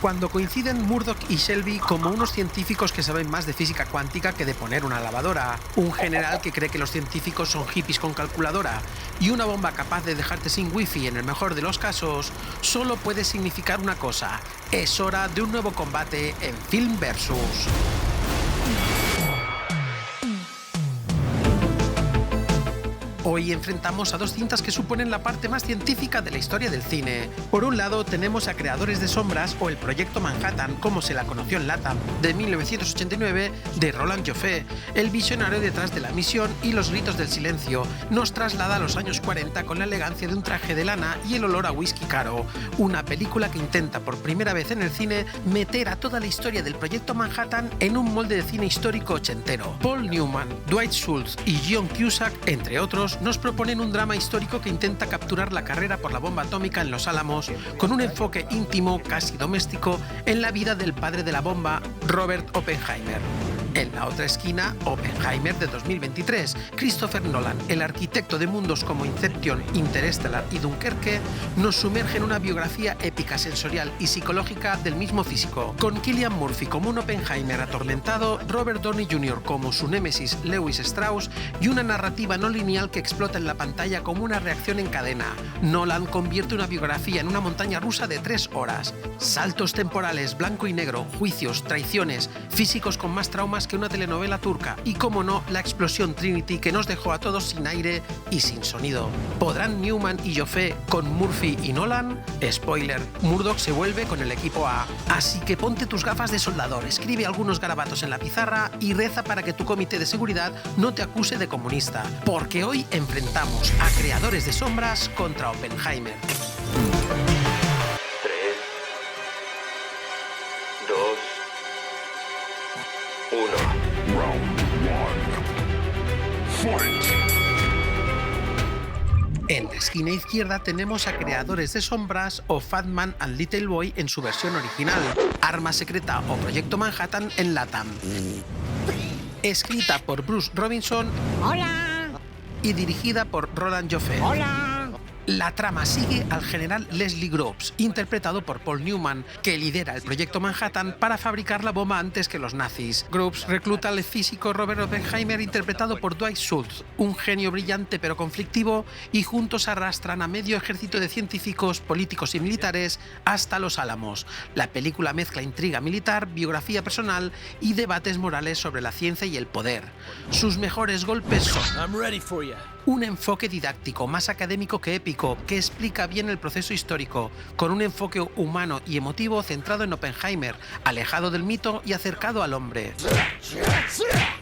cuando coinciden Murdoch y Shelby como unos científicos que saben más de física cuántica que de poner una lavadora, un general que cree que los científicos son hippies con calculadora y una bomba capaz de dejarte sin wifi en el mejor de los casos, solo puede significar una cosa: es hora de un nuevo combate en Film Versus. Hoy enfrentamos a dos cintas que suponen la parte más científica de la historia del cine. Por un lado tenemos a Creadores de Sombras, o el Proyecto Manhattan, como se la conoció en LATAM, de 1989, de Roland Joffé. El visionario detrás de la misión y los gritos del silencio nos traslada a los años 40 con la elegancia de un traje de lana y el olor a whisky caro. Una película que intenta por primera vez en el cine meter a toda la historia del Proyecto Manhattan en un molde de cine histórico ochentero. Paul Newman, Dwight Schultz y John Cusack, entre otros, nos proponen un drama histórico que intenta capturar la carrera por la bomba atómica en Los Álamos, con un enfoque íntimo, casi doméstico, en la vida del padre de la bomba, Robert Oppenheimer. En la otra esquina, Oppenheimer de 2023. Christopher Nolan, el arquitecto de mundos como Inception, Interstellar y Dunkerque, nos sumerge en una biografía épica, sensorial y psicológica del mismo físico, con Cillian Murphy como un Oppenheimer atormentado, Robert Downey Jr. como su némesis Lewis Strauss y una narrativa no lineal que explota en la pantalla como una reacción en cadena. Nolan convierte una biografía en una montaña rusa de 3 horas. Saltos temporales, blanco y negro, juicios, traiciones, físicos con más traumas que una telenovela turca y, como no, la explosión Trinity que nos dejó a todos sin aire y sin sonido. ¿Podrán Newman y Joffé con Murphy y Nolan? Spoiler, Murdoch se vuelve con el equipo A. Así que ponte tus gafas de soldador, escribe algunos garabatos en la pizarra y reza para que tu comité de seguridad no te acuse de comunista, porque hoy enfrentamos a Creadores de Sombras contra Oppenheimer. 3, 2, 1. En la esquina izquierda tenemos a Creadores de Sombras o Fat Man and Little Boy en su versión original, Arma Secreta o Proyecto Manhattan en LATAM. Escrita por Bruce Robinson. ¡Hola! Y dirigida por Roland Joffé. ¡Hola! La trama sigue al general Leslie Groves, interpretado por Paul Newman, que lidera el Proyecto Manhattan para fabricar la bomba antes que los nazis. Groves recluta al físico Robert Oppenheimer, interpretado por Dwight Schultz, un genio brillante pero conflictivo, y juntos arrastran a medio ejército de científicos, políticos y militares hasta Los Álamos. La película mezcla intriga militar, biografía personal y debates morales sobre la ciencia y el poder. Sus mejores golpes son un enfoque didáctico, más académico que épico, que explica bien el proceso histórico, con un enfoque humano y emotivo centrado en Oppenheimer, alejado del mito y acercado al hombre.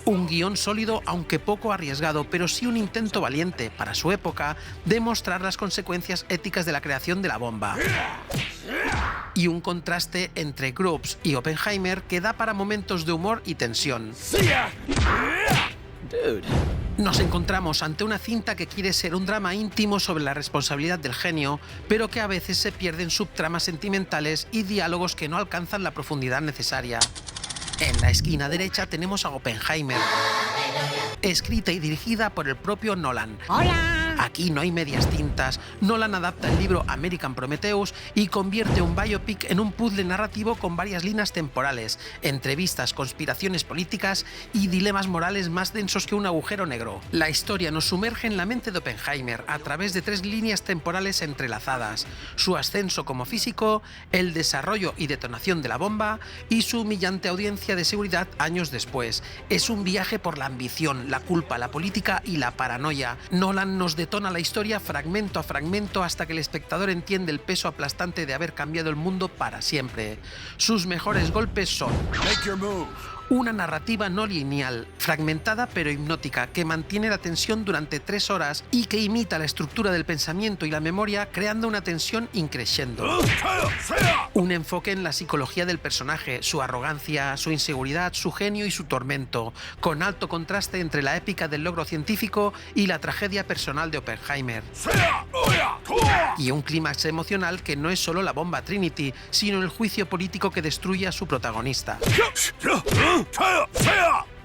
Un guión sólido, aunque poco arriesgado, pero sí un intento valiente, para su época, de mostrar las consecuencias éticas de la creación de la bomba. Y un contraste entre Groves y Oppenheimer que da para momentos de humor y tensión. Nos encontramos ante una cinta que quiere ser un drama íntimo sobre la responsabilidad del genio, pero que a veces se pierden subtramas sentimentales y diálogos que no alcanzan la profundidad necesaria. En la esquina derecha tenemos a Oppenheimer, escrita y dirigida por el propio Nolan. ¡Hola! Aquí no hay medias tintas. Nolan adapta el libro American Prometheus y convierte un biopic en un puzzle narrativo con varias líneas temporales, entrevistas, conspiraciones políticas y dilemas morales más densos que un agujero negro. La historia nos sumerge en la mente de Oppenheimer a través de 3 líneas temporales entrelazadas: su ascenso como físico, el desarrollo y detonación de la bomba y su humillante audiencia de seguridad años después. Es un viaje por la ambición, la culpa, la política y la paranoia. Nolan nos detona la historia fragmento a fragmento hasta que el espectador entiende el peso aplastante de haber cambiado el mundo para siempre. Sus mejores golpes son una narrativa no lineal, fragmentada pero hipnótica, que mantiene la tensión durante 3 horas y que imita la estructura del pensamiento y la memoria, creando una tensión increscendo. Un enfoque en la psicología del personaje, su arrogancia, su inseguridad, su genio y su tormento, con alto contraste entre la épica del logro científico y la tragedia personal de Oppenheimer. Y un clímax emocional que no es solo la bomba Trinity, sino el juicio político que destruye a su protagonista.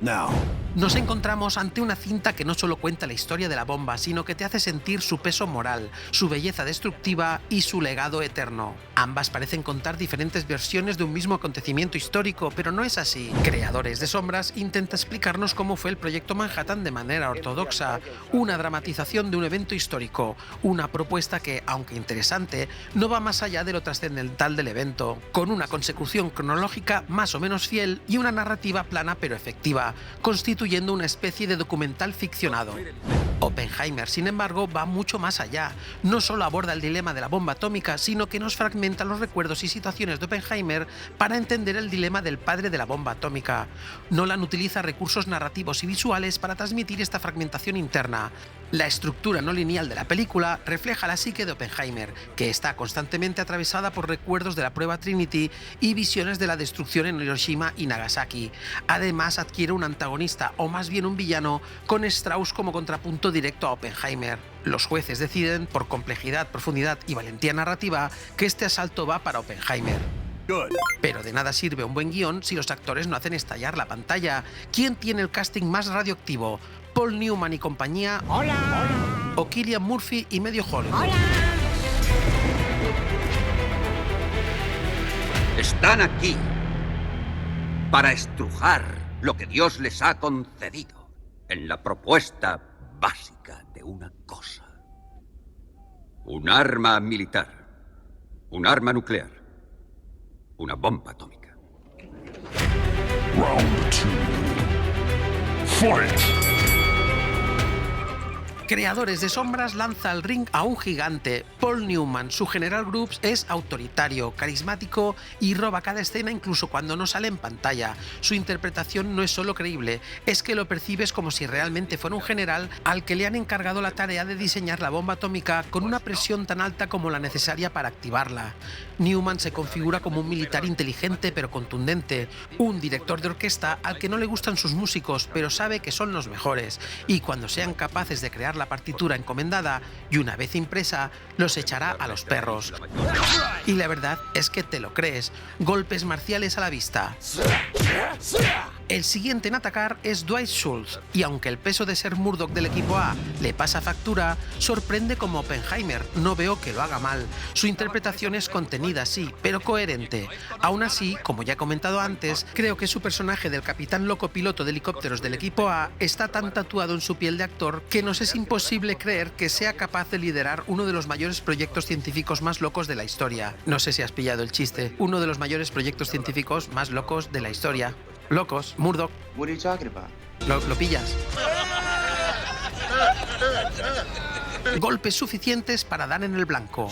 Now, Nos encontramos ante una cinta que no solo cuenta la historia de la bomba, sino que te hace sentir su peso moral, su belleza destructiva y su legado eterno. Ambas parecen contar diferentes versiones de un mismo acontecimiento histórico, pero no es así. Creadores de Sombras intenta explicarnos cómo fue el Proyecto Manhattan de manera ortodoxa, una dramatización de un evento histórico, una propuesta que, aunque interesante, no va más allá de lo trascendental del evento, con una consecución cronológica más o menos fiel y una narrativa plana pero efectiva, constituyendo una especie de documental ficcionado. Oppenheimer, sin embargo, va mucho más allá. No solo aborda el dilema de la bomba atómica, sino que nos fragmenta los recuerdos y situaciones de Oppenheimer para entender el dilema del padre de la bomba atómica. Nolan utiliza recursos narrativos y visuales para transmitir esta fragmentación interna. La estructura no lineal de la película refleja la psique de Oppenheimer, que está constantemente atravesada por recuerdos de la prueba Trinity y visiones de la destrucción en Hiroshima y Nagasaki. Además, adquiere un antagonista, o más bien un villano, con Strauss como contrapunto directo a Oppenheimer. Los jueces deciden, por complejidad, profundidad y valentía narrativa, que este asalto va para Oppenheimer. Pero de nada sirve un buen guión si los actores no hacen estallar la pantalla. ¿Quién tiene el casting más radioactivo? ¿Paul Newman y compañía? ¡Hola! ¿O Cillian Murphy y medio Hollywood? ¡Hola! Están aquí para estrujar lo que Dios les ha concedido en la propuesta básica de una cosa. Un arma militar, un arma nuclear, una bomba atómica. Round 2. Fight! Creadores de Sombras lanza al ring a un gigante. Paul Newman, su General Group's, es autoritario, carismático y roba cada escena incluso cuando no sale en pantalla. Su interpretación no es solo creíble, es que lo percibes como si realmente fuera un general al que le han encargado la tarea de diseñar la bomba atómica con una presión tan alta como la necesaria para activarla. Newman se configura como un militar inteligente pero contundente, un director de orquesta al que no le gustan sus músicos pero sabe que son los mejores, y cuando sean capaces de crear la partitura encomendada y una vez impresa, los echará a los perros. Y la verdad es que te lo crees, golpes marciales a la vista. El siguiente en atacar es Dwight Schultz, y aunque el peso de ser Murdoch del equipo A le pasa factura, sorprende como Oppenheimer, no veo que lo haga mal. Su interpretación es contenida, sí, pero coherente. Aún así, como ya he comentado antes, creo que su personaje del capitán loco piloto de helicópteros del equipo A está tan tatuado en su piel de actor que nos es imposible creer que sea capaz de liderar uno de los mayores proyectos científicos más locos de la historia. No sé si has pillado el chiste. Uno de los mayores proyectos científicos más locos de la historia. Locos, Murdoch. What are you talking about? ¿Lo pillas? Golpes suficientes para dar en el blanco.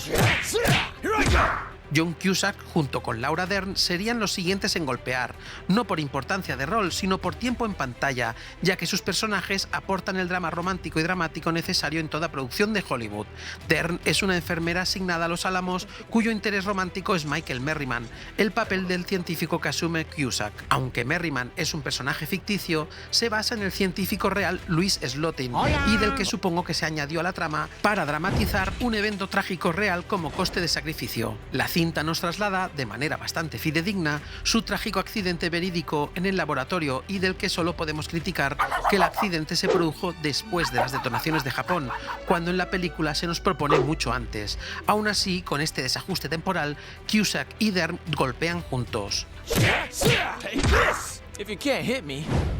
John Cusack junto con Laura Dern serían los siguientes en golpear, no por importancia de rol, sino por tiempo en pantalla, ya que sus personajes aportan el drama romántico y dramático necesario en toda producción de Hollywood. Dern es una enfermera asignada a Los Álamos, cuyo interés romántico es Michael Merriman, el papel del científico que asume Cusack. Aunque Merriman es un personaje ficticio, se basa en el científico real Louis Slotin, y del que supongo que se añadió a la trama para dramatizar un evento trágico real como coste de sacrificio. La cinta nos traslada, de manera bastante fidedigna, su trágico accidente verídico en el laboratorio, y del que solo podemos criticar que el accidente se produjo después de las detonaciones de Japón, cuando en la película se nos propone mucho antes. Aún así, con este desajuste temporal, Cusack y Dern golpean juntos.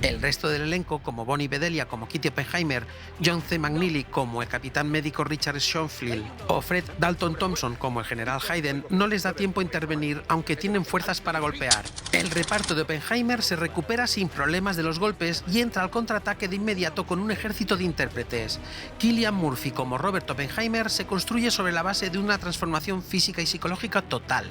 El resto del elenco, como Bonnie Bedelia como Kitty Oppenheimer, John C. McNeely como el capitán médico Richard Schoenfield o Fred Dalton Thompson como el general Hayden, no les da tiempo a intervenir, aunque tienen fuerzas para golpear. El reparto de Oppenheimer se recupera sin problemas de los golpes y entra al contraataque de inmediato con un ejército de intérpretes. Cillian Murphy como Robert Oppenheimer se construye sobre la base de una transformación física y psicológica total.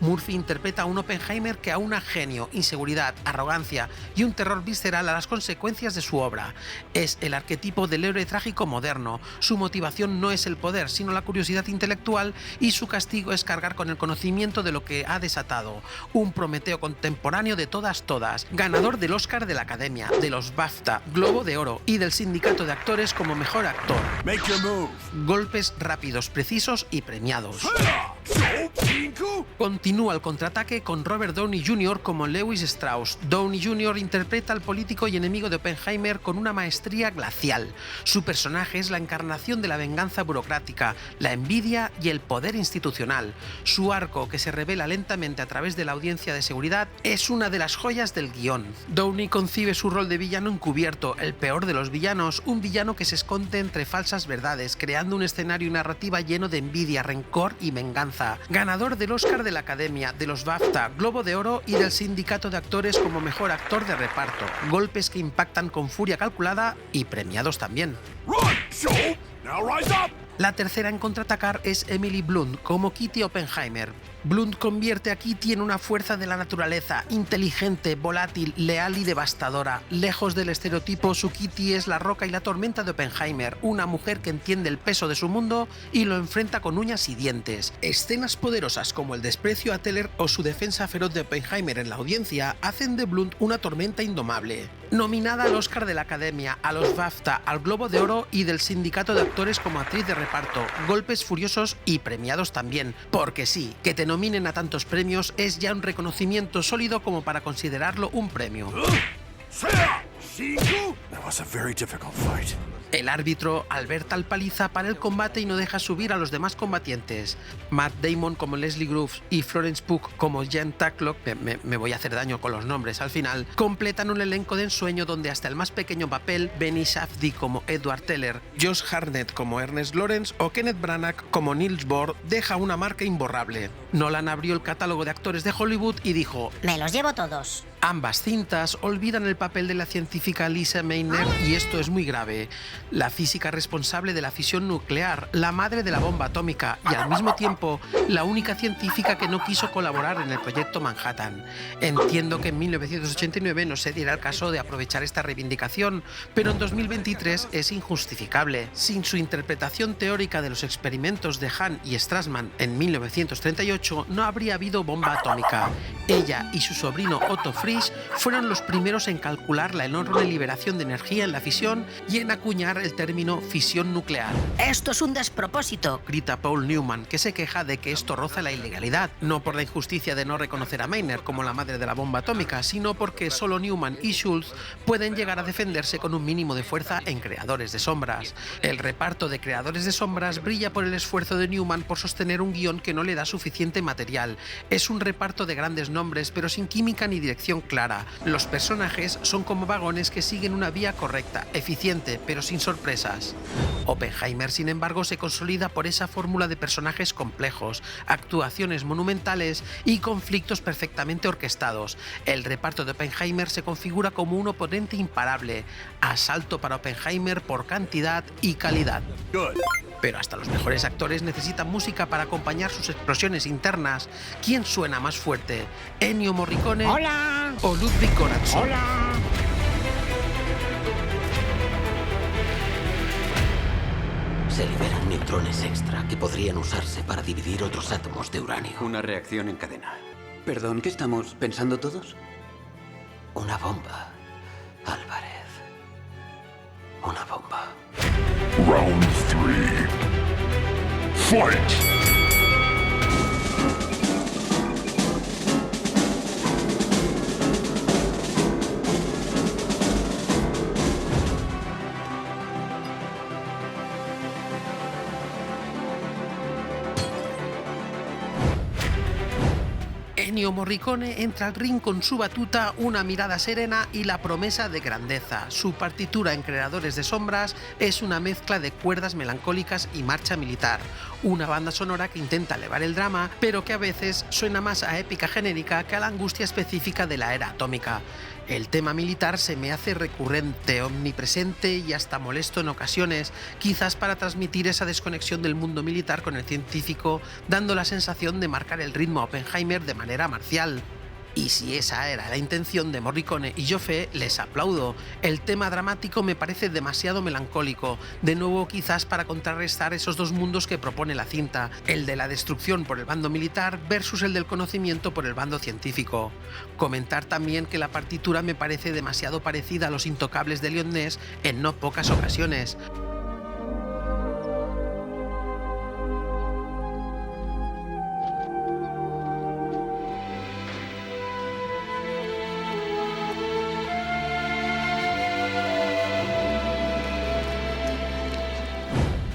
Murphy interpreta a un Oppenheimer que aúna genio, inseguridad, arrogancia y un terror visceral a las consecuencias de su obra. Es el arquetipo del héroe trágico moderno. Su motivación no es el poder, sino la curiosidad intelectual, y su castigo es cargar con el conocimiento de lo que ha desatado. Un Prometeo contemporáneo de todas, ganador del Oscar de la Academia, de los BAFTA, Globo de Oro y del Sindicato de Actores como mejor actor. Golpes rápidos, precisos y premiados. Continúa el contraataque con Robert Downey Jr. como Lewis Strauss. Downey Jr. interpreta al político y enemigo de Oppenheimer con una maestría glacial. Su personaje es la encarnación de la venganza burocrática, la envidia y el poder institucional. Su arco, que se revela lentamente a través de la audiencia de seguridad, es una de las joyas del guión. Downey concibe su rol de villano encubierto, el peor de los villanos, un villano que se esconde entre falsas verdades, creando un escenario y narrativa lleno de envidia, rencor y venganza. Ganador del Oscar de la Academia, de los BAFTA, Globo de Oro y del Sindicato de Actores como mejor actor de reparto. Golpes que impactan con furia calculada y premiados también. La tercera en contraatacar es Emily Blunt como Kitty Oppenheimer. Blunt convierte a Kitty en una fuerza de la naturaleza, inteligente, volátil, leal y devastadora. Lejos del estereotipo, su Kitty es la roca y la tormenta de Oppenheimer, una mujer que entiende el peso de su mundo y lo enfrenta con uñas y dientes. Escenas poderosas como el desprecio a Teller o su defensa feroz de Oppenheimer en la audiencia hacen de Blunt una tormenta indomable. Nominada al Oscar de la Academia, a los BAFTA, al Globo de Oro y del Sindicato de Actores como actriz de reparto, golpes furiosos y premiados también. Porque sí, que te nominen a tantos premios es ya un reconocimiento sólido como para considerarlo un premio. El árbitro, al ver tal paliza, para el combate y no deja subir a los demás combatientes. Matt Damon como Leslie Groves y Florence Pugh como Jen Tacklock, me voy a hacer daño con los nombres al final, completan un elenco de ensueño donde hasta el más pequeño papel, Benny Safdie como Edward Teller, Josh Hartnett como Ernest Lawrence o Kenneth Branagh como Niels Bohr deja una marca imborrable. Nolan abrió el catálogo de actores de Hollywood y dijo: me los llevo todos. Ambas cintas olvidan el papel de la científica Lisa Meitner y esto es muy grave. La física responsable de la fisión nuclear, la madre de la bomba atómica y al mismo tiempo la única científica que no quiso colaborar en el proyecto Manhattan. Entiendo que en 1989 no se diera el caso de aprovechar esta reivindicación, pero en 2023 es injustificable. Sin su interpretación teórica de los experimentos de Hahn y Strassmann en 1938 no habría habido bomba atómica. Ella y su sobrino Otto Frisch fueron los primeros en calcular la enorme liberación de energía en la fisión y en acuñar el término fisión nuclear. Esto es un despropósito, grita Paul Newman, que se queja de que esto roza la ilegalidad, no por la injusticia de no reconocer a Meitner como la madre de la bomba atómica, sino porque solo Newman y Schultz pueden llegar a defenderse con un mínimo de fuerza en Creadores de Sombras. El reparto de Creadores de Sombras brilla por el esfuerzo de Newman por sostener un guión que no le da suficiente material. Es un reparto de grandes nombres, pero sin química ni dirección clara. Los personajes son como vagones que siguen una vía correcta, eficiente, pero sin sorpresas. Oppenheimer, sin embargo, se consolida por esa fórmula de personajes complejos, actuaciones monumentales y conflictos perfectamente orquestados. El reparto de Oppenheimer se configura como un oponente imparable, asalto para Oppenheimer por cantidad y calidad. Pero hasta los mejores actores necesitan música para acompañar sus explosiones internas. ¿Quién suena más fuerte? ¿Ennio Morricone? ¡Hola! ¿O Ludwig Göransson? ¡Hola! Se liberan neutrones extra que podrían usarse para dividir otros átomos de uranio. Una reacción en cadena. Perdón, ¿qué estamos pensando todos? Una bomba, Álvarez. Una bomba. Round 3. Fight! Ennio Morricone entra al ring con su batuta, una mirada serena y la promesa de grandeza. Su partitura en Creadores de Sombras es una mezcla de cuerdas melancólicas y marcha militar. Una banda sonora que intenta elevar el drama, pero que a veces suena más a épica genérica que a la angustia específica de la era atómica. El tema militar se me hace recurrente, omnipresente y hasta molesto en ocasiones, quizás para transmitir esa desconexión del mundo militar con el científico, dando la sensación de marcar el ritmo a Oppenheimer de manera marcial. Y si esa era la intención de Morricone y Joffé, les aplaudo. El tema dramático me parece demasiado melancólico, de nuevo quizás para contrarrestar esos dos mundos que propone la cinta, el de la destrucción por el bando militar versus el del conocimiento por el bando científico. Comentar también que la partitura me parece demasiado parecida a Los Intocables de Leon Ness en no pocas ocasiones.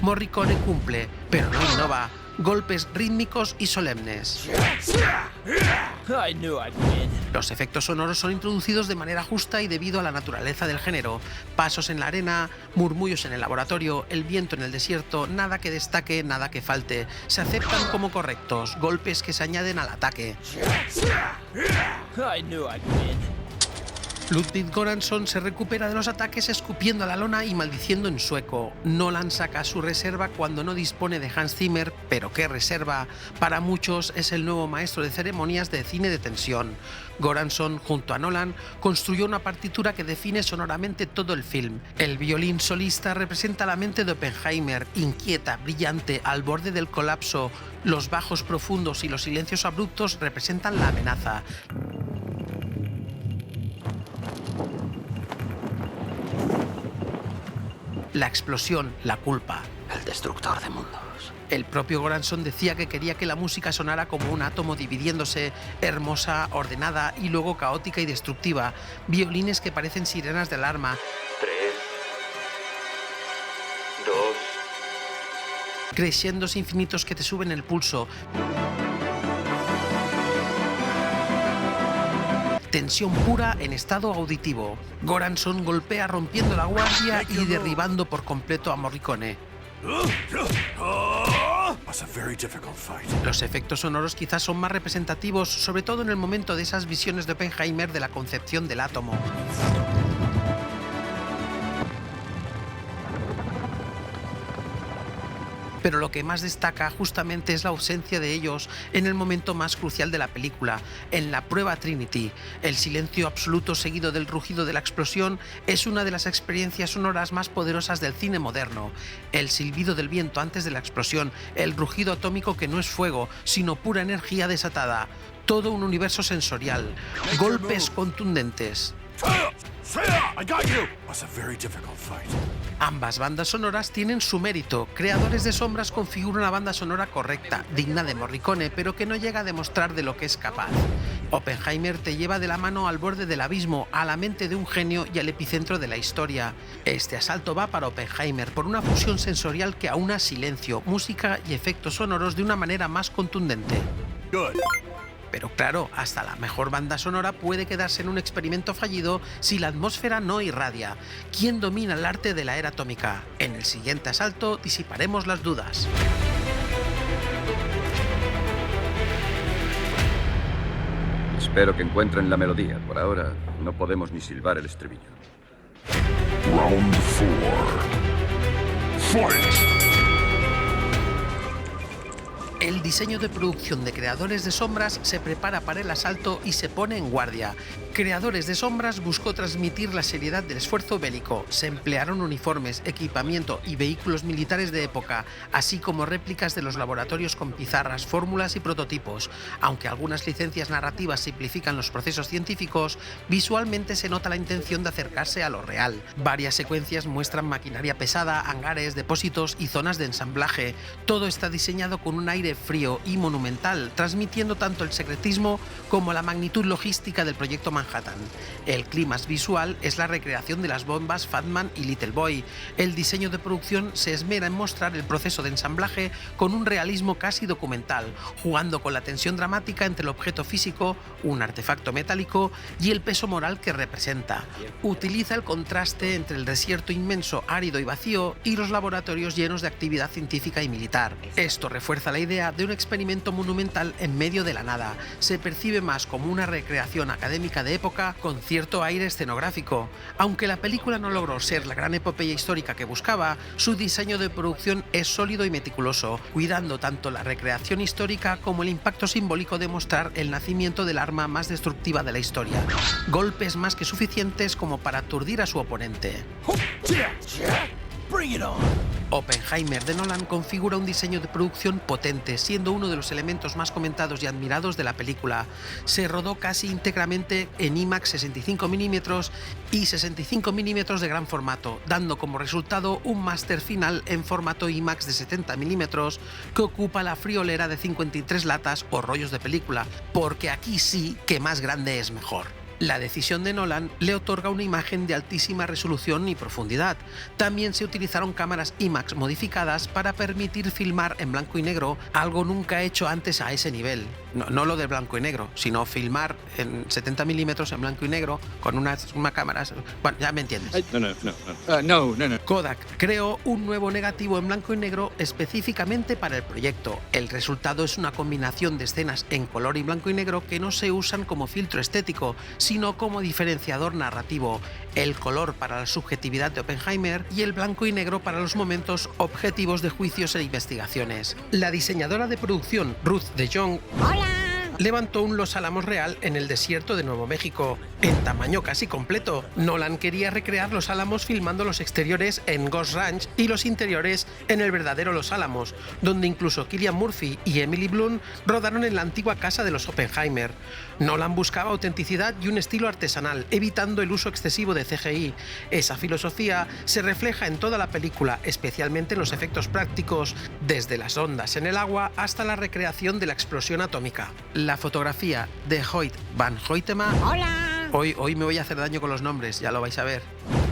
Morricone cumple, pero no innova. Golpes rítmicos y solemnes. Los efectos sonoros son introducidos de manera justa y debido a la naturaleza del género. Pasos en la arena, murmullos en el laboratorio, el viento en el desierto, nada que destaque, nada que falte. Se aceptan como correctos, golpes que se añaden al ataque. Ludwig Göransson se recupera de los ataques escupiendo a la lona y maldiciendo en sueco. Nolan saca su reserva cuando no dispone de Hans Zimmer, pero qué reserva. Para muchos es el nuevo maestro de ceremonias de cine de tensión. Göransson, junto a Nolan, construyó una partitura que define sonoramente todo el film. El violín solista representa la mente de Oppenheimer, inquieta, brillante, al borde del colapso. Los bajos profundos y los silencios abruptos representan la amenaza. La explosión, la culpa. El destructor de mundos. El propio Göransson decía que quería que la música sonara como un átomo dividiéndose, hermosa, ordenada y luego caótica y destructiva. Violines que parecen sirenas de alarma. 3, 2... Crescendos infinitos que te suben el pulso. Tensión pura en estado auditivo. Göransson golpea rompiendo la guardia y derribando por completo a Morricone. Los efectos sonoros quizás son más representativos, sobre todo en el momento de esas visiones de Oppenheimer de la concepción del átomo. Pero lo que más destaca justamente es la ausencia de ellos en el momento más crucial de la película, en la prueba Trinity. El silencio absoluto seguido del rugido de la explosión es una de las experiencias sonoras más poderosas del cine moderno. El silbido del viento antes de la explosión, el rugido atómico que no es fuego, sino pura energía desatada. Todo un universo sensorial, golpes contundentes. Ambas bandas sonoras tienen su mérito. Creadores de Sombras configura una banda sonora correcta, digna de Morricone, pero que no llega a demostrar de lo que es capaz. Oppenheimer te lleva de la mano al borde del abismo, a la mente de un genio y al epicentro de la historia. Este asalto va para Oppenheimer por una fusión sensorial que aúna silencio, música y efectos sonoros de una manera más contundente. Pero claro, hasta la mejor banda sonora puede quedarse en un experimento fallido si la atmósfera no irradia. ¿Quién domina el arte de la era atómica? En el siguiente asalto disiparemos las dudas. Espero que encuentren la melodía. Por ahora no podemos ni silbar el estribillo. Round 4. Fight! El diseño de producción de Creadores de Sombras se prepara para el asalto y se pone en guardia. Creadores de Sombras buscó transmitir la seriedad del esfuerzo bélico. Se emplearon uniformes, equipamiento y vehículos militares de época, así como réplicas de los laboratorios con pizarras, fórmulas y prototipos. Aunque algunas licencias narrativas simplifican los procesos científicos, visualmente se nota la intención de acercarse a lo real. Varias secuencias muestran maquinaria pesada, hangares, depósitos y zonas de ensamblaje. Todo está diseñado con un aire frío y monumental, transmitiendo tanto el secretismo como la magnitud logística del proyecto Manhattan. El clímax visual es la recreación de las bombas Fat Man y Little Boy. El diseño de producción se esmera en mostrar el proceso de ensamblaje con un realismo casi documental, jugando con la tensión dramática entre el objeto físico, un artefacto metálico, y el peso moral que representa. Utiliza el contraste entre el desierto inmenso, árido y vacío y los laboratorios llenos de actividad científica y militar. Esto refuerza la idea de un experimento monumental en medio de la nada. Se percibe más como una recreación académica de época con cierto aire escenográfico. Aunque la película no logró ser la gran epopeya histórica que buscaba, su diseño de producción es sólido y meticuloso, cuidando tanto la recreación histórica como el impacto simbólico de mostrar el nacimiento del arma más destructiva de la historia. Golpes más que suficientes como para aturdir a su oponente. Oppenheimer de Nolan configura un diseño de producción potente, siendo uno de los elementos más comentados y admirados de la película. Se rodó casi íntegramente en IMAX 65 mm y 65 mm de gran formato, dando como resultado un máster final en formato IMAX de 70 mm que ocupa la friolera de 53 latas o rollos de película, porque aquí sí que más grande es mejor. La decisión de Nolan le otorga una imagen de altísima resolución y profundidad. También se utilizaron cámaras IMAX modificadas para permitir filmar en blanco y negro, algo nunca hecho antes a ese nivel. No lo de blanco y negro, sino filmar en 70 milímetros en blanco y negro con unas cámaras... Bueno, ya me entiendes. No. Kodak creó un nuevo negativo en blanco y negro específicamente para el proyecto. El resultado es una combinación de escenas en color y blanco y negro que no se usan como filtro estético, sino como diferenciador narrativo. El color para la subjetividad de Oppenheimer y el blanco y negro para los momentos objetivos de juicios e investigaciones. La diseñadora de producción, Ruth de Jong, levantó un Los Álamos real en el desierto de Nuevo México, en tamaño casi completo. Nolan quería recrear Los Álamos filmando los exteriores en Ghost Ranch y los interiores en el verdadero Los Álamos, donde incluso Cillian Murphy y Emily Blunt rodaron en la antigua casa de los Oppenheimer. Nolan buscaba autenticidad y un estilo artesanal, evitando el uso excesivo de CGI. Esa filosofía se refleja en toda la película, especialmente en los efectos prácticos, desde las ondas en el agua hasta la recreación de la explosión atómica. La fotografía de Hoyt van Hoytema... ¡Hola! Hoy me voy a hacer daño con los nombres, ya lo vais a ver.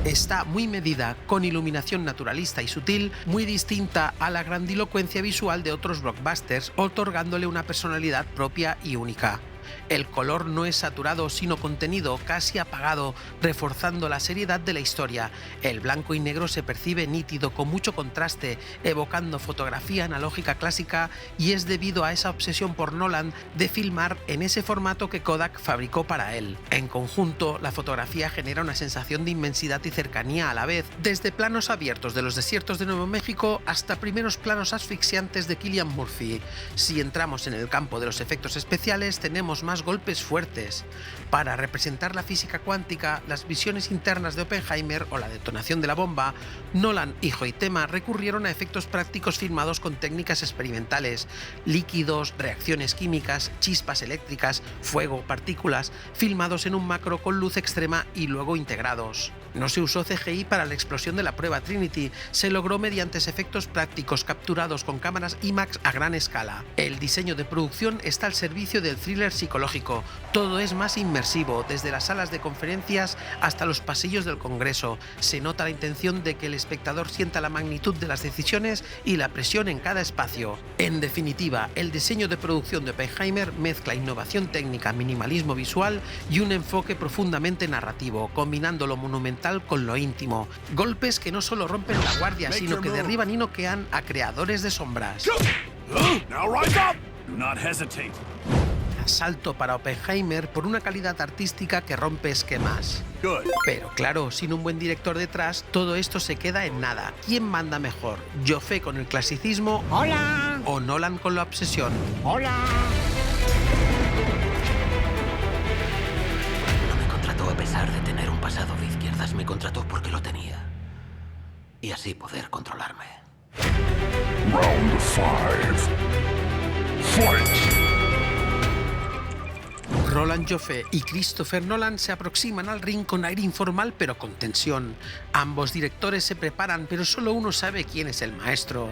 Está muy medida, con iluminación naturalista y sutil, muy distinta a la grandilocuencia visual de otros blockbusters, otorgándole una personalidad propia y única. El color no es saturado, sino contenido, casi apagado, reforzando la seriedad de la historia. El blanco y negro se percibe nítido, con mucho contraste, evocando fotografía analógica clásica, y es debido a esa obsesión por Nolan de filmar en ese formato que Kodak fabricó para él. En conjunto, la fotografía genera una sensación de inmensidad y cercanía a la vez, desde planos abiertos de los desiertos de Nuevo México hasta primeros planos asfixiantes de Cillian Murphy. Si entramos en el campo de los efectos especiales, tenemos más golpes fuertes. Para representar la física cuántica, las visiones internas de Oppenheimer o la detonación de la bomba, Nolan y Hoytema recurrieron a efectos prácticos filmados con técnicas experimentales: líquidos, reacciones químicas, chispas eléctricas, fuego, partículas, filmados en un macro con luz extrema y luego integrados. No se usó CGI para la explosión de la prueba Trinity, se logró mediante efectos prácticos capturados con cámaras IMAX a gran escala. El diseño de producción está al servicio del thriller psicológico. Todo es más inmersivo, desde las salas de conferencias hasta los pasillos del Congreso. Se nota la intención de que el espectador sienta la magnitud de las decisiones y la presión en cada espacio. En definitiva, el diseño de producción de Oppenheimer mezcla innovación técnica, minimalismo visual y un enfoque profundamente narrativo, combinando lo monumental con lo íntimo. Golpes que no solo rompen la guardia, sino que derriban y noquean a creadores de sombras. Asalto para Oppenheimer por una calidad artística que rompe esquemas. Pero claro, sin un buen director detrás, todo esto se queda en nada. ¿Quién manda mejor? ¿Joffé con el clasicismo? ¡Hola! ¿O Nolan con la obsesión? ¡Hola! No me contrató a pesar de tener un pasado de izquierdas, me contrató porque lo tenía. Y así poder controlarme. Round 5. Fight! Roland Joffé y Christopher Nolan se aproximan al ring con aire informal pero con tensión. Ambos directores se preparan, pero solo uno sabe quién es el maestro.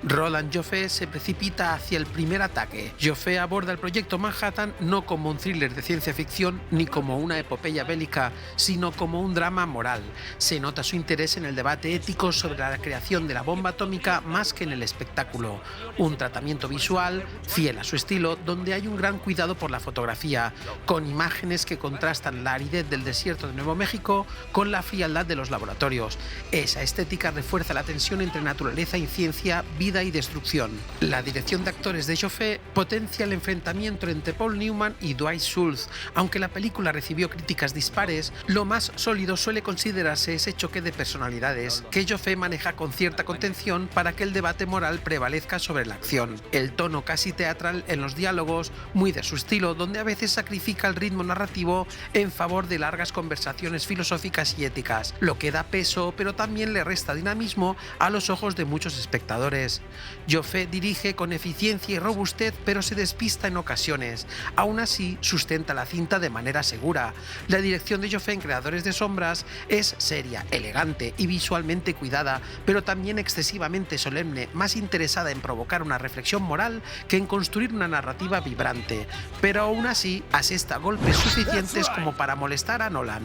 Roland Joffé se precipita hacia el primer ataque. Joffé aborda el proyecto Manhattan no como un thriller de ciencia ficción ni como una epopeya bélica, sino como un drama moral. Se nota su interés en el debate ético sobre la creación de la bomba atómica más que en el espectáculo. Un tratamiento visual fiel a su estilo, donde hay un gran cuidado por la fotografía, con imágenes que contrastan la aridez del desierto de Nuevo México con la frialdad de los laboratorios. Esa estética refuerza la tensión entre naturaleza y ciencia, vida y destrucción. La dirección de actores de Joffé potencia el enfrentamiento entre Paul Newman y Dwight Schultz. Aunque la película recibió críticas dispares, lo más sólido suele considerarse ese choque de personalidades que Joffé maneja con cierta contención para que el debate moral prevalezca sobre la acción. El tono casi teatral en los diálogos, muy de su estilo, donde a veces sacrifica el ritmo narrativo en favor de largas conversaciones filosóficas y éticas, lo que da peso pero también le resta dinamismo a los ojos de muchos espectadores. Joffé dirige con eficiencia y robustez, pero se despista en ocasiones. Aún así, sustenta la cinta de manera segura. La dirección de Joffé en Creadores de Sombras es seria, elegante y visualmente cuidada, pero también excesivamente solemne, más interesada en provocar una reflexión moral que en construir una narrativa vibrante. Pero aún así, asesta golpes suficientes como para molestar a Nolan.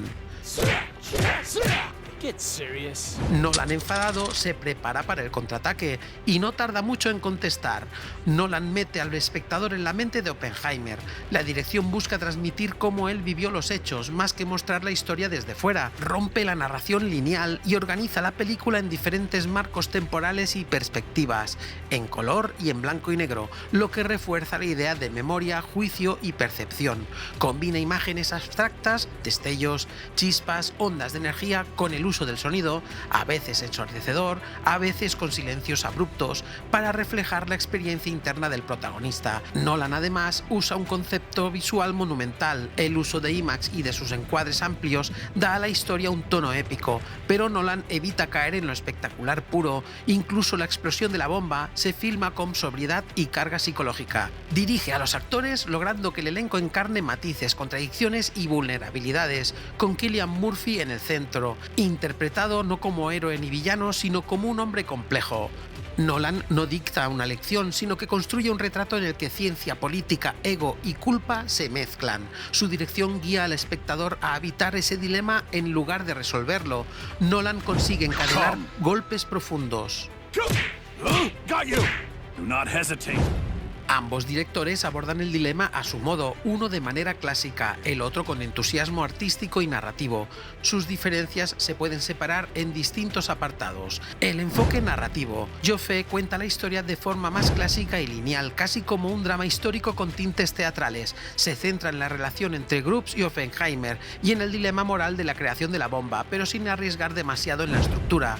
Nolan, enfadado, se prepara para el contraataque y no tarda mucho en contestar. Nolan mete al espectador en la mente de Oppenheimer. La dirección busca transmitir cómo él vivió los hechos, más que mostrar la historia desde fuera. Rompe la narración lineal y organiza la película en diferentes marcos temporales y perspectivas, en color y en blanco y negro, lo que refuerza la idea de memoria, juicio y percepción. Combina imágenes abstractas, destellos, chispas, ondas de energía con el uso del sonido, a veces ensordecedor, a veces con silencios abruptos, para reflejar la experiencia interna del protagonista. Nolan además usa un concepto visual monumental. El uso de IMAX y de sus encuadres amplios da a la historia un tono épico, pero Nolan evita caer en lo espectacular puro. Incluso la explosión de la bomba se filma con sobriedad y carga psicológica. Dirige a los actores logrando que el elenco encarne matices, contradicciones y vulnerabilidades, con Cillian Murphy en el centro, interpretado no como héroe ni villano, sino como un hombre complejo. Nolan no dicta una lección, sino que construye un retrato en el que ciencia, política, ego y culpa se mezclan. Su dirección guía al espectador a evitar ese dilema en lugar de resolverlo. Nolan consigue encadenar golpes profundos. Got you. Do not hesitate. Ambos directores abordan el dilema a su modo, uno de manera clásica, el otro con entusiasmo artístico y narrativo. Sus diferencias se pueden separar en distintos apartados. El enfoque narrativo. Joffé cuenta la historia de forma más clásica y lineal, casi como un drama histórico con tintes teatrales. Se centra en la relación entre Grubbs y Oppenheimer y en el dilema moral de la creación de la bomba, pero sin arriesgar demasiado en la estructura.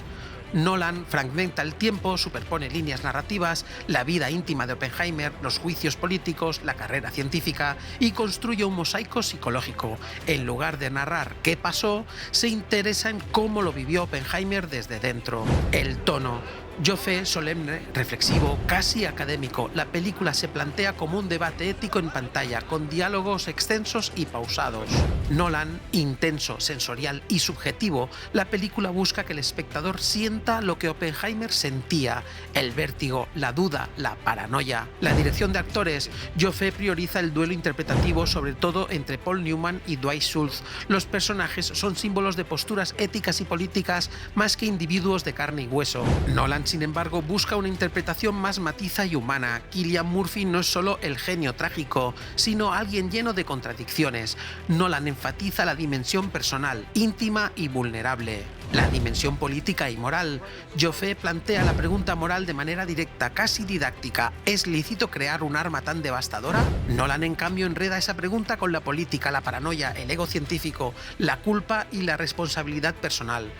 Nolan fragmenta el tiempo, superpone líneas narrativas, la vida íntima de Oppenheimer, los juicios políticos, la carrera científica y construye un mosaico psicológico. En lugar de narrar qué pasó, se interesa en cómo lo vivió Oppenheimer desde dentro. El tono. Joffé, solemne, reflexivo, casi académico. La película se plantea como un debate ético en pantalla, con diálogos extensos y pausados. Nolan, intenso, sensorial y subjetivo, la película busca que el espectador sienta lo que Oppenheimer sentía: el vértigo, la duda, la paranoia. La dirección de actores. Joffé prioriza el duelo interpretativo, sobre todo entre Paul Newman y Dwight Schultz. Los personajes son símbolos de posturas éticas y políticas más que individuos de carne y hueso. Nolan, sin embargo, busca una interpretación más matiza y humana. Cillian Murphy no es solo el genio trágico, sino alguien lleno de contradicciones. Nolan enfatiza la dimensión personal, íntima y vulnerable. La dimensión política y moral. Joffé plantea la pregunta moral de manera directa, casi didáctica. ¿Es lícito crear un arma tan devastadora? Nolan, en cambio, enreda esa pregunta con la política, la paranoia, el ego científico, la culpa y la responsabilidad personal.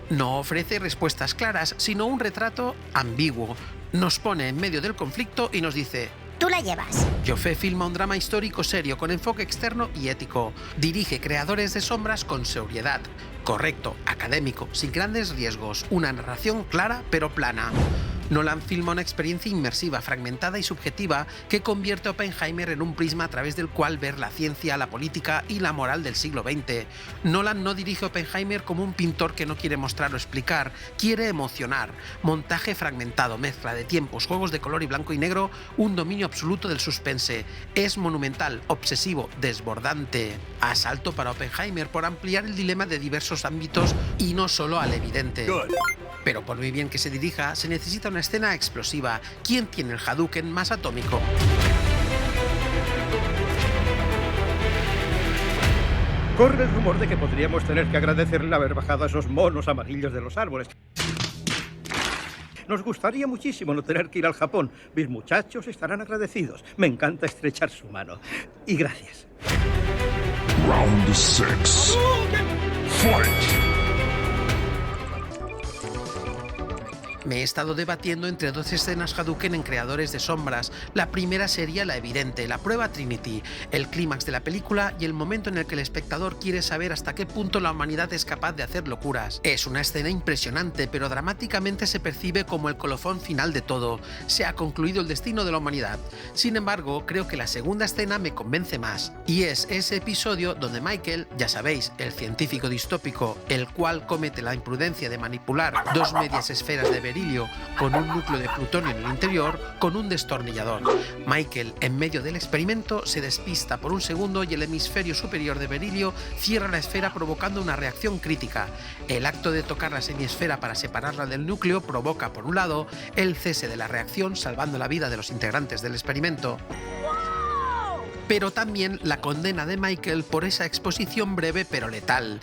No ofrece respuestas claras, sino un retrato ambiguo. Nos pone en medio del conflicto y nos dice: Tú la llevas. Joffé filma un drama histórico serio, con enfoque externo y ético. Dirige Creadores de sombras con sobriedad. Correcto, académico, sin grandes riesgos. Una narración clara pero plana. Nolan filma una experiencia inmersiva, fragmentada y subjetiva que convierte a Oppenheimer en un prisma a través del cual ver la ciencia, la política y la moral del siglo XX. Nolan no dirige a Oppenheimer como un pintor que no quiere mostrar o explicar, quiere emocionar. Montaje fragmentado, mezcla de tiempos, juegos de color y blanco y negro, un dominio absoluto del suspense. Es monumental, obsesivo, desbordante. Asalto para Oppenheimer por ampliar el dilema de diversos ámbitos y no solo al evidente. Pero por muy bien que se dirija, se necesita una escena explosiva. ¿Quién tiene el Hadouken más atómico? Corre el rumor de que podríamos tener que agradecerle haber bajado a esos monos amarillos de los árboles. Nos gustaría muchísimo no tener que ir al Japón. Mis muchachos estarán agradecidos. Me encanta estrechar su mano. Y gracias. Round 6. Fight! Me he estado debatiendo entre dos escenas Hadouken en Creadores de sombras. La primera sería la evidente, la prueba Trinity, el clímax de la película y el momento en el que el espectador quiere saber hasta qué punto la humanidad es capaz de hacer locuras. Es una escena impresionante, pero dramáticamente se percibe como el colofón final de todo. Se ha concluido el destino de la humanidad. Sin embargo, creo que la segunda escena me convence más, y es ese episodio donde Michael, ya sabéis, el científico distópico, el cual comete la imprudencia de manipular dos medias esferas de berilio, con un núcleo de plutonio en el interior, con un destornillador. Michael, en medio del experimento, se despista por un segundo y el hemisferio superior de berilio cierra la esfera provocando una reacción crítica. El acto de tocar la semiesfera para separarla del núcleo provoca, por un lado, el cese de la reacción, salvando la vida de los integrantes del experimento, pero también la condena de Michael por esa exposición breve pero letal.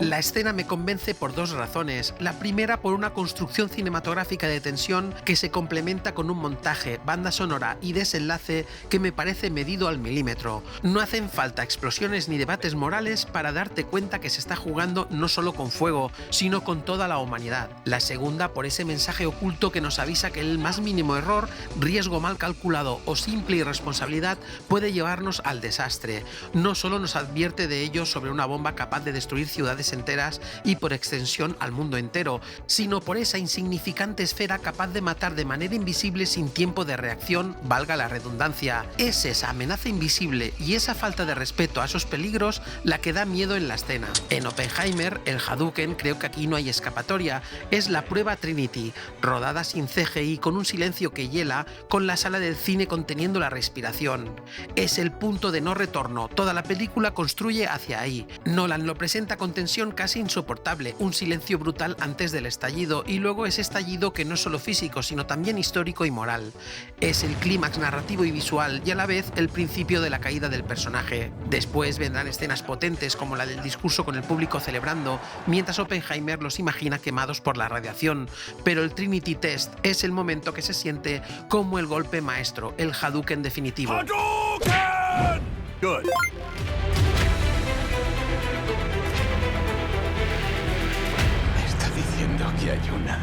La escena me convence por dos razones. La primera, por una construcción cinematográfica de tensión que se complementa con un montaje, banda sonora y desenlace que me parece medido al milímetro. No hacen falta explosiones ni debates morales para darte cuenta que se está jugando no solo con fuego, sino con toda la humanidad. La segunda, por ese mensaje oculto que nos avisa que el más mínimo error, riesgo mal calculado o simple irresponsabilidad puede llevarnos al desastre. No solo nos advierte de ello sobre una bomba capaz de destruir ciudades enteras y por extensión al mundo entero, sino por esa insignificante esfera capaz de matar de manera invisible sin tiempo de reacción, valga la redundancia. Es esa amenaza invisible y esa falta de respeto a esos peligros la que da miedo en la escena. En Oppenheimer, el Hadouken, creo que aquí no hay escapatoria, es la prueba Trinity, rodada sin CGI con un silencio que hiela, con la sala del cine conteniendo la respiración. Es el punto de no retorno, toda la película construye hacia ahí. Nolan lo presenta con tensión casi insoportable, un silencio brutal antes del estallido y luego ese estallido que no es solo físico sino también histórico y moral. Es el clímax narrativo y visual y a la vez el principio de la caída del personaje. Después vendrán escenas potentes como la del discurso con el público celebrando, mientras Oppenheimer los imagina quemados por la radiación, pero el Trinity Test es el momento que se siente como el golpe maestro, el Hadouken definitivo. Hadouken! Good. Me está diciendo que hay una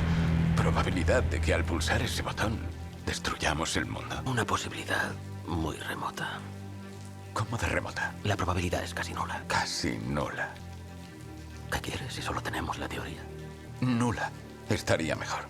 probabilidad de que al pulsar ese botón destruyamos el mundo. Una posibilidad muy remota. ¿Cómo de remota? La probabilidad es casi nula. Casi nula. ¿Qué quieres si solo tenemos la teoría? Nula. Estaría mejor.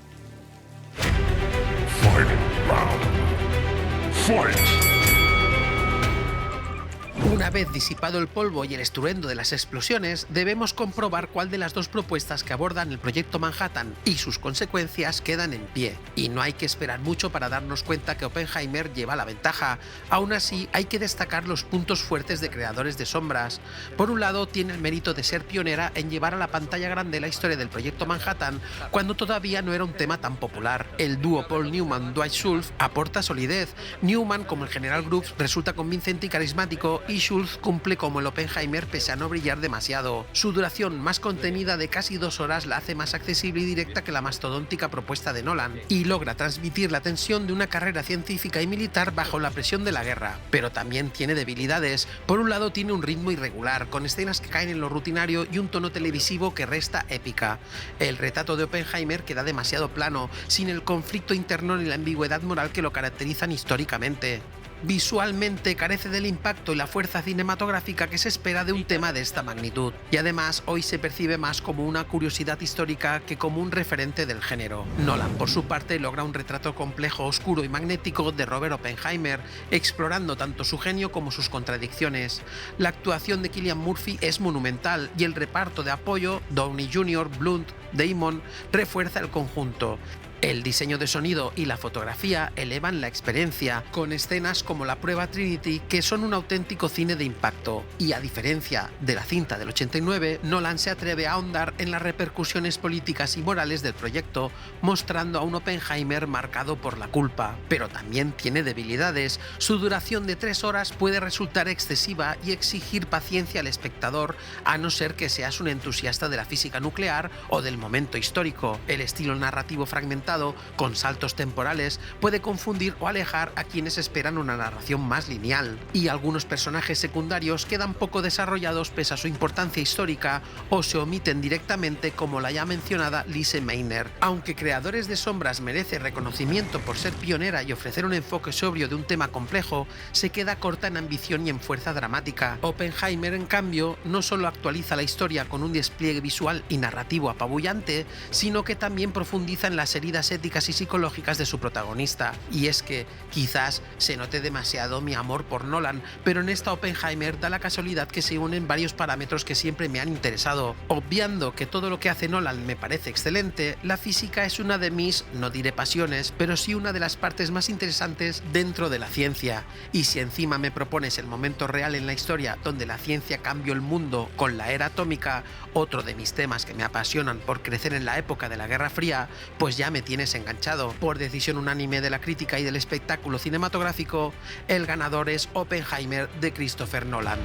Una vez disipado el polvo y el estruendo de las explosiones, debemos comprobar cuál de las dos propuestas que abordan el proyecto Manhattan y sus consecuencias quedan en pie. Y no hay que esperar mucho para darnos cuenta que Oppenheimer lleva la ventaja. Aún así, hay que destacar los puntos fuertes de Creadores de Sombras. Por un lado, tiene el mérito de ser pionera en llevar a la pantalla grande la historia del proyecto Manhattan cuando todavía no era un tema tan popular. El dúo Paul Newman-Dwight Schultz aporta solidez. Newman, como el General Groves, resulta convincente y carismático, y Schultz cumple como el Oppenheimer pese a no brillar demasiado. Su duración más contenida de casi 2 horas la hace más accesible y directa que la mastodóntica propuesta de Nolan, y logra transmitir la tensión de una carrera científica y militar bajo la presión de la guerra. Pero también tiene debilidades. Por un lado, tiene un ritmo irregular, con escenas que caen en lo rutinario y un tono televisivo que resta épica. El retrato de Oppenheimer queda demasiado plano, sin el conflicto interno ni la ambigüedad moral que lo caracterizan históricamente. Visualmente carece del impacto y la fuerza cinematográfica que se espera de un tema de esta magnitud, y además hoy se percibe más como una curiosidad histórica que como un referente del género. Nolan, por su parte, logra un retrato complejo, oscuro y magnético de Robert Oppenheimer, explorando tanto su genio como sus contradicciones. La actuación de Cillian Murphy es monumental y el reparto de apoyo, Downey Jr., Blunt, Damon, refuerza el conjunto. El diseño de sonido y la fotografía elevan la experiencia, con escenas como la prueba Trinity que son un auténtico cine de impacto. Y a diferencia de la cinta del 89, Nolan se atreve a ahondar en las repercusiones políticas y morales del proyecto, mostrando a un Oppenheimer marcado por la culpa. Pero también tiene debilidades. Su duración de 3 horas puede resultar excesiva y exigir paciencia al espectador, a no ser que seas un entusiasta de la física nuclear o del momento histórico. El estilo narrativo fragmentado, con saltos temporales, puede confundir o alejar a quienes esperan una narración más lineal, y algunos personajes secundarios quedan poco desarrollados pese a su importancia histórica o se omiten directamente, como la ya mencionada Lise Meitner. Aunque Creadores de Sombras merece reconocimiento por ser pionera y ofrecer un enfoque sobrio de un tema complejo, se queda corta en ambición y en fuerza dramática. Oppenheimer, en cambio, no solo actualiza la historia con un despliegue visual y narrativo apabullante, sino que también profundiza en las heridas dudas éticas y psicológicas de su protagonista. Y es que quizás se note demasiado mi amor por Nolan, pero en esta Oppenheimer da la casualidad que se unen varios parámetros que siempre me han interesado. Obviando que todo lo que hace Nolan me parece excelente, la física es una de mis, no diré pasiones, pero sí una de las partes más interesantes dentro de la ciencia. Y si encima me propones el momento real en la historia donde la ciencia cambió el mundo con la era atómica, otro de mis temas que me apasionan por crecer en la época de la Guerra Fría, pues ya me tienes enganchado. Por decisión unánime de la crítica y del espectáculo cinematográfico, el ganador es Oppenheimer de Christopher Nolan.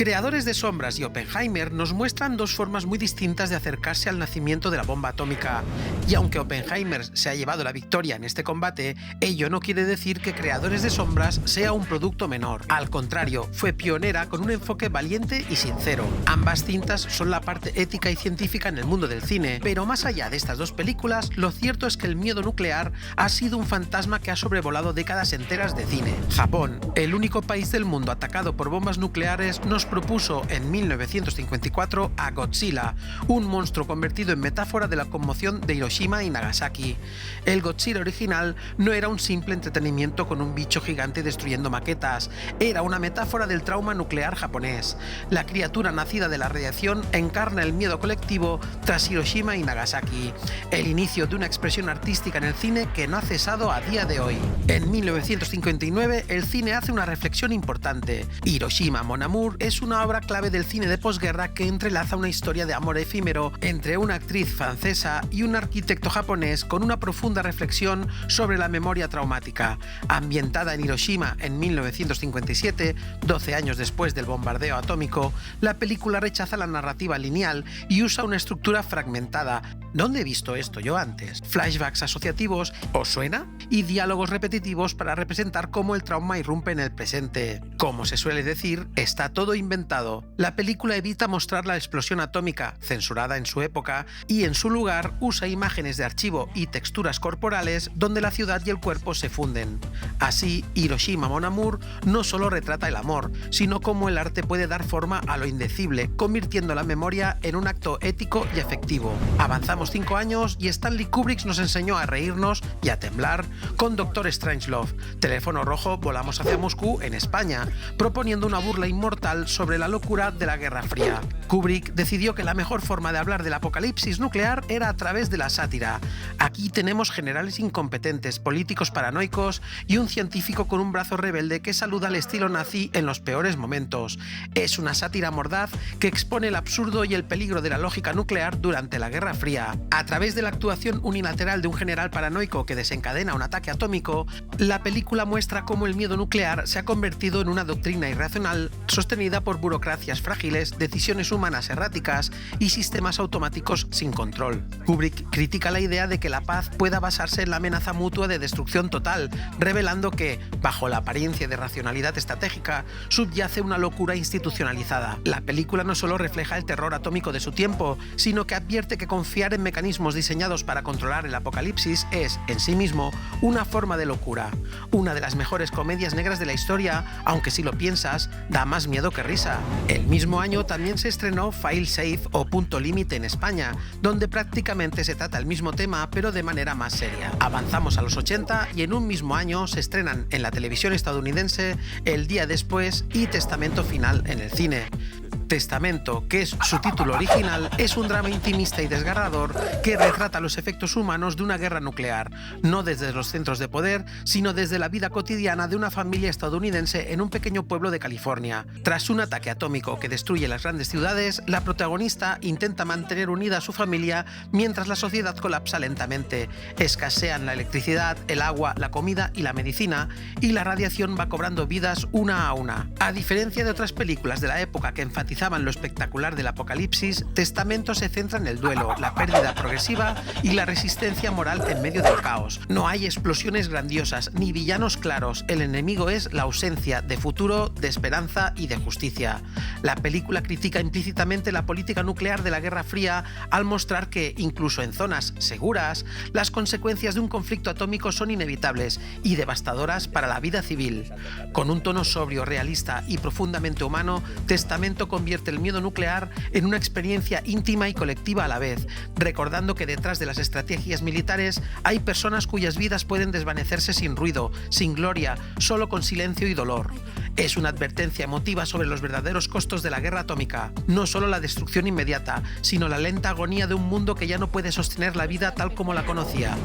Creadores de Sombras y Oppenheimer nos muestran dos formas muy distintas de acercarse al nacimiento de la bomba atómica. Y aunque Oppenheimer se ha llevado la victoria en este combate, ello no quiere decir que Creadores de Sombras sea un producto menor. Al contrario, fue pionera con un enfoque valiente y sincero. Ambas cintas son la parte ética y científica en el mundo del cine, pero más allá de estas dos películas, lo cierto es que el miedo nuclear ha sido un fantasma que ha sobrevolado décadas enteras de cine. Japón, el único país del mundo atacado por bombas nucleares, nos propuso en 1954 a Godzilla, un monstruo convertido en metáfora de la conmoción de Hiroshima y Nagasaki. El Godzilla original no era un simple entretenimiento con un bicho gigante destruyendo maquetas, era una metáfora del trauma nuclear japonés. La criatura nacida de la radiación encarna el miedo colectivo tras Hiroshima y Nagasaki, el inicio de una expresión artística en el cine que no ha cesado a día de hoy. En 1959 el cine hace una reflexión importante. Hiroshima Mon Amour es una obra clave del cine de posguerra que entrelaza una historia de amor efímero entre una actriz francesa y un arquitecto japonés con una profunda reflexión sobre la memoria traumática. Ambientada en Hiroshima en 1957, 12 años después del bombardeo atómico, la película rechaza la narrativa lineal y usa una estructura fragmentada. ¿Dónde he visto esto yo antes? Flashbacks asociativos, ¿os suena? Y diálogos repetitivos para representar cómo el trauma irrumpe en el presente. Como se suele decir, está todo inventado. La película evita mostrar la explosión atómica, censurada en su época, y en su lugar usa imágenes de archivo y texturas corporales donde la ciudad y el cuerpo se funden. Así, Hiroshima Mon Amour no solo retrata el amor, sino cómo el arte puede dar forma a lo indecible, convirtiendo la memoria en un acto ético y afectivo. Avanzamos 5 años y Stanley Kubrick nos enseñó a reírnos y a temblar con Doctor Strangelove. Teléfono rojo, volamos hacia Moscú en España, proponiendo una burla inmortal sobre la locura de la Guerra Fría. Kubrick decidió que la mejor forma de hablar del apocalipsis nuclear era a través de la sátira. Aquí tenemos generales incompetentes, políticos paranoicos y un científico con un brazo rebelde que saluda al estilo nazi en los peores momentos. Es una sátira mordaz que expone el absurdo y el peligro de la lógica nuclear durante la Guerra Fría. A través de la actuación unilateral de un general paranoico que desencadena un ataque atómico, la película muestra cómo el miedo nuclear se ha convertido en una doctrina irracional sostenida por burocracias frágiles, decisiones humanas erráticas y sistemas automáticos sin control. Kubrick critica la idea de que la paz pueda basarse en la amenaza mutua de destrucción total, revelando que, bajo la apariencia de racionalidad estratégica, subyace una locura institucionalizada. La película no solo refleja el terror atómico de su tiempo, sino que advierte que confiar en mecanismos diseñados para controlar el apocalipsis es, en sí mismo, una forma de locura. Una de las mejores comedias negras de la historia, aunque si lo piensas, da más miedo que risa. El mismo año también se estrenó File Safe o Punto Límite en España, donde prácticamente se trata el mismo tema pero de manera más seria. Avanzamos a los 80 y en un mismo año se estrenan en la televisión estadounidense El Día Después y Testamento Final en el cine. Testamento, que es su título original, es un drama intimista y desgarrador que retrata los efectos humanos de una guerra nuclear, no desde los centros de poder, sino desde la vida cotidiana de una familia estadounidense en un pequeño pueblo de California. Tras un ataque atómico que destruye las grandes ciudades, la protagonista intenta mantener unida a su familia mientras la sociedad colapsa lentamente. Escasean la electricidad, el agua, la comida y la medicina, y la radiación va cobrando vidas una a una. A diferencia de otras películas de la época que enfatizan enfatizaban lo espectacular del apocalipsis, Testamento se centra en el duelo, la pérdida progresiva y la resistencia moral en medio del caos. No hay explosiones grandiosas ni villanos claros, el enemigo es la ausencia de futuro, de esperanza y de justicia. La película critica implícitamente la política nuclear de la Guerra Fría al mostrar que, incluso en zonas seguras, las consecuencias de un conflicto atómico son inevitables y devastadoras para la vida civil. Con un tono sobrio, realista y profundamente humano, Testamento convierte el miedo nuclear en una experiencia íntima y colectiva a la vez, recordando que detrás de las estrategias militares hay personas cuyas vidas pueden desvanecerse sin ruido, sin gloria, solo con silencio y dolor. Es una advertencia emotiva sobre los verdaderos costos de la guerra atómica, no solo la destrucción inmediata, sino la lenta agonía de un mundo que ya no puede sostener la vida tal como la conocía.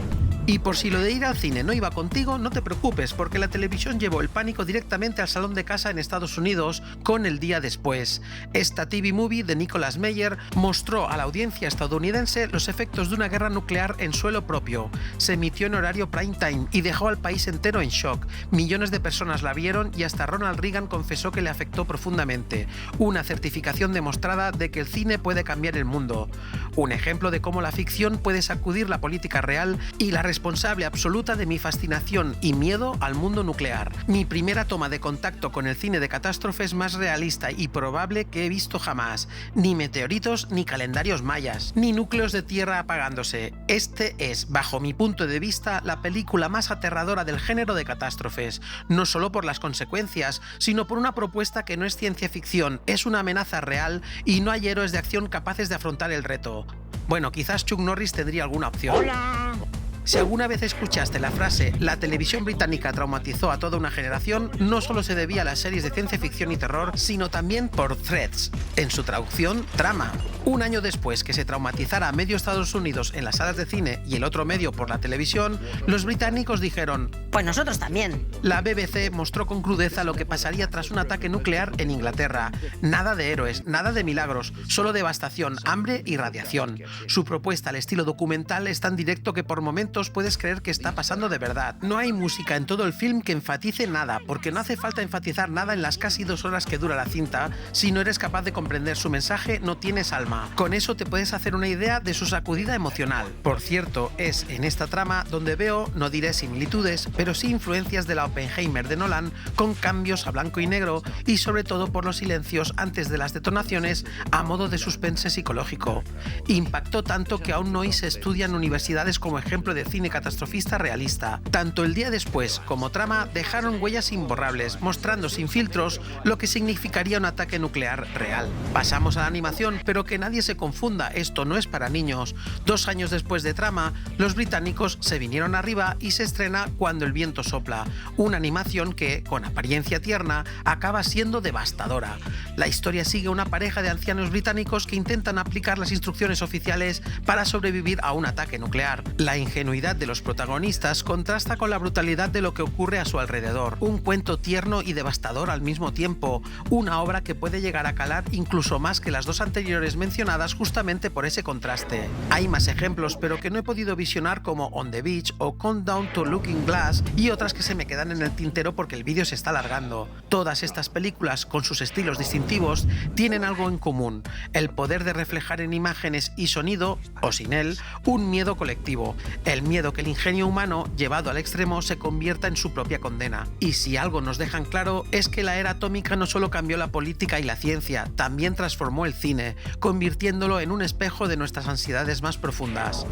Y por si lo de ir al cine no iba contigo, no te preocupes, porque la televisión llevó el pánico directamente al salón de casa en Estados Unidos con El día después. Esta TV movie de Nicholas Meyer mostró a la audiencia estadounidense los efectos de una guerra nuclear en suelo propio. Se emitió en horario prime time y dejó al país entero en shock. Millones de personas la vieron y hasta Ronald Reagan confesó que le afectó profundamente. Una certificación demostrada de que el cine puede cambiar el mundo. Un ejemplo de cómo la ficción puede sacudir la política real y la responsable absoluta de mi fascinación y miedo al mundo nuclear. Mi primera toma de contacto con el cine de catástrofes más realista y probable que he visto jamás. Ni meteoritos, ni calendarios mayas, ni núcleos de tierra apagándose. Este es, bajo mi punto de vista, la película más aterradora del género de catástrofes. No solo por las consecuencias, sino por una propuesta que no es ciencia ficción, es una amenaza real y no hay héroes de acción capaces de afrontar el reto. Bueno, quizás Chuck Norris tendría alguna opción. ¡Hola! Si alguna vez escuchaste la frase "la televisión británica traumatizó a toda una generación", no solo se debía a las series de ciencia ficción y terror, sino también por Threads, en su traducción, trama. Un año después que se traumatizara a medio Estados Unidos en las salas de cine y el otro medio por la televisión, los británicos dijeron: pues nosotros también. La BBC mostró con crudeza lo que pasaría tras un ataque nuclear en Inglaterra. Nada de héroes, nada de milagros, solo devastación, hambre y radiación. Su propuesta al estilo documental es tan directo que por momentos puedes creer que está pasando de verdad. No hay música en todo el film que enfatice nada, porque no hace falta enfatizar nada en las casi 2 horas que dura la cinta. Si no eres capaz de comprender su mensaje, no tienes alma. Con eso te puedes hacer una idea de su sacudida emocional. Por cierto, es en esta trama donde veo, no diré similitudes, pero sí influencias de la Oppenheimer de Nolan, con cambios a blanco y negro y sobre todo por los silencios antes de las detonaciones a modo de suspense psicológico. Impactó tanto que aún hoy se estudia en universidades como ejemplo de cine catastrofista realista. Tanto El día después como trama dejaron huellas imborrables, mostrando sin filtros lo que significaría un ataque nuclear real. Pasamos a la animación, pero que nadie se confunda, esto no es para niños. 2 años después de trama, los británicos se vinieron arriba y se estrena Cuando el viento sopla, una animación que, con apariencia tierna, acaba siendo devastadora. La historia sigue a una pareja de ancianos británicos que intentan aplicar las instrucciones oficiales para sobrevivir a un ataque nuclear. La ingenuidad de los protagonistas contrasta con la brutalidad de lo que ocurre a su alrededor. Un cuento tierno y devastador al mismo tiempo, una obra que puede llegar a calar incluso más que las 2 anteriores mencionadas justamente por ese contraste. Hay más ejemplos, pero que no he podido visionar, como On the Beach o Countdown to Looking Glass, y otras que se me quedan en el tintero porque el vídeo se está alargando. Todas estas películas, con sus estilos distintivos, tienen algo en común: el poder de reflejar en imágenes y sonido, o sin él, un miedo colectivo. El miedo que el ingenio humano, llevado al extremo, se convierta en su propia condena. Y si algo nos dejan claro es que la era atómica no solo cambió la política y la ciencia, también transformó el cine, convirtiéndolo en un espejo de nuestras ansiedades más profundas.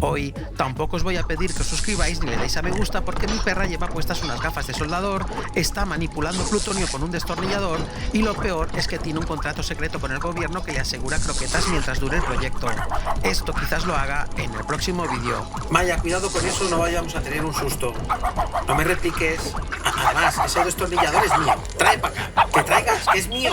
Hoy tampoco os voy a pedir que os suscribáis ni le deis a me gusta, porque mi perra lleva puestas unas gafas de soldador, está manipulando plutonio con un destornillador y lo peor es que tiene un contrato secreto con el gobierno que le asegura croquetas mientras dure el proyecto. Esto quizás lo haga en el próximo vídeo. Maya, cuidado con eso, no vayamos a tener un susto. No me repliques. Además, ese destornillador es mío. Trae para acá. Que traigas, que es mío.